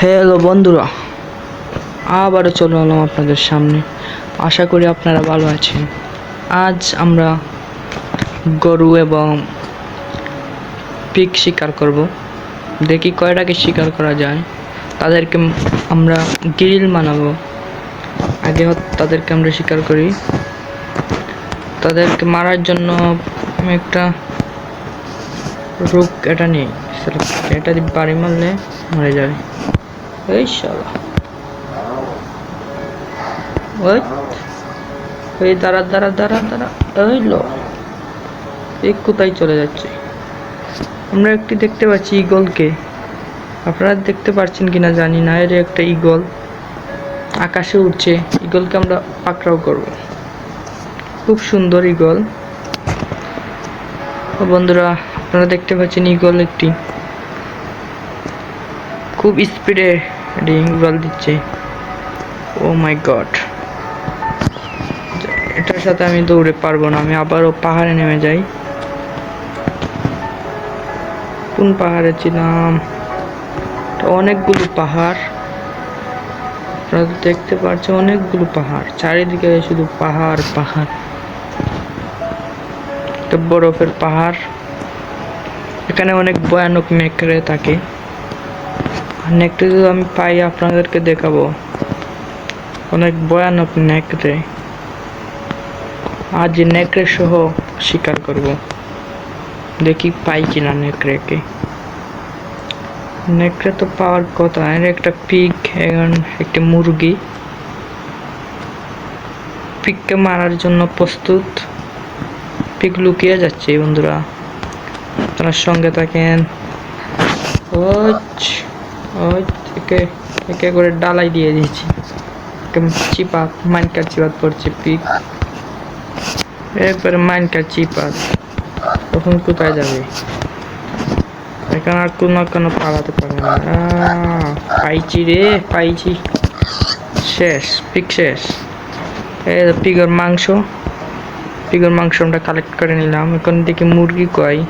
Hello বন্ধুরা, আবারও চলে এলাম আপনাদের সামনে। আশা করি আপনারা ভালো আছেন। আজ আমরা গরু এবং পিগ শিকার করব। দেখি কয়টাকে শিকার করা যায়। তাদেরকে আমরা গ্রিল বানাবো। আগে তাদেরকে আমরা শিকার করি। তাদেরকে মারার জন্য আমি একটা রোগ এটা নেই, এটা দিয়ে বাড়ি মারলে মরে যায়। এই শালা, ওই দাঁড়া দাঁড়া দাঁড়া দাঁড়া, ওই লো, এই কোথায় চলে যাচ্ছে? আমরা একটি দেখতে পাচ্ছি ঈগলকে। আপনারা দেখতে পাচ্ছেন কিনা জানি না। এর একটা ঈগল আকাশে উঠছে। ঈগলকে আমরা পাকড়াও করব। খুব সুন্দর ঈগল। বন্ধুরা, আপনারা দেখতে পাচ্ছেন ঈগল একটি খুব স্পিডে উড়াল দিচ্ছে। ও মাই গড, এটার সাথে আমি দৌড়ে পারবো না। আমি আবারও পাহাড়ে নেমে যাই। কোন পাহাড়ে ছিলাম? অনেকগুলো পাহাড়, আপনারা দেখতে পাচ্ছেন অনেকগুলো পাহাড়, চারিদিকে শুধু পাহাড় পাহাড়। একটা বরফের পাহাড়। এখানে অনেক ভয়ানক নেকড়ে থাকে। নেকড়ে যদি আমি পাই আপনাদেরকে দেখাবো। অনেক ভয়ানক নেকড়ে। আজ নেকড়ে সহ শিকার করব। দেখি পাই কিনা নেকড়েকে। নেকড়ে তো পাওয়ার কথা। এর একটা পিগ, এখন একটা মুরগি। পিগকে মারার জন্য প্রস্তুত। পিগ লুকিয়ে যাচ্ছে বন্ধুরা, আপনার সঙ্গে থাকেন। একে করে ডালাই দিয়ে দিয়েছি। চিপা মাইনকার চিপাত পড়ছে পিগ। একবারে মাইনকার চিপাত। তখন কোথায় যাবে? এখানে আর কোনো পালাতে পারে না। পাইছি রে, পাইছি। শেষ, পিগ শেষ। এই পিগের মাংস আমরা কালেক্ট করে নিলাম। এখন দেখি মুরগি কয়।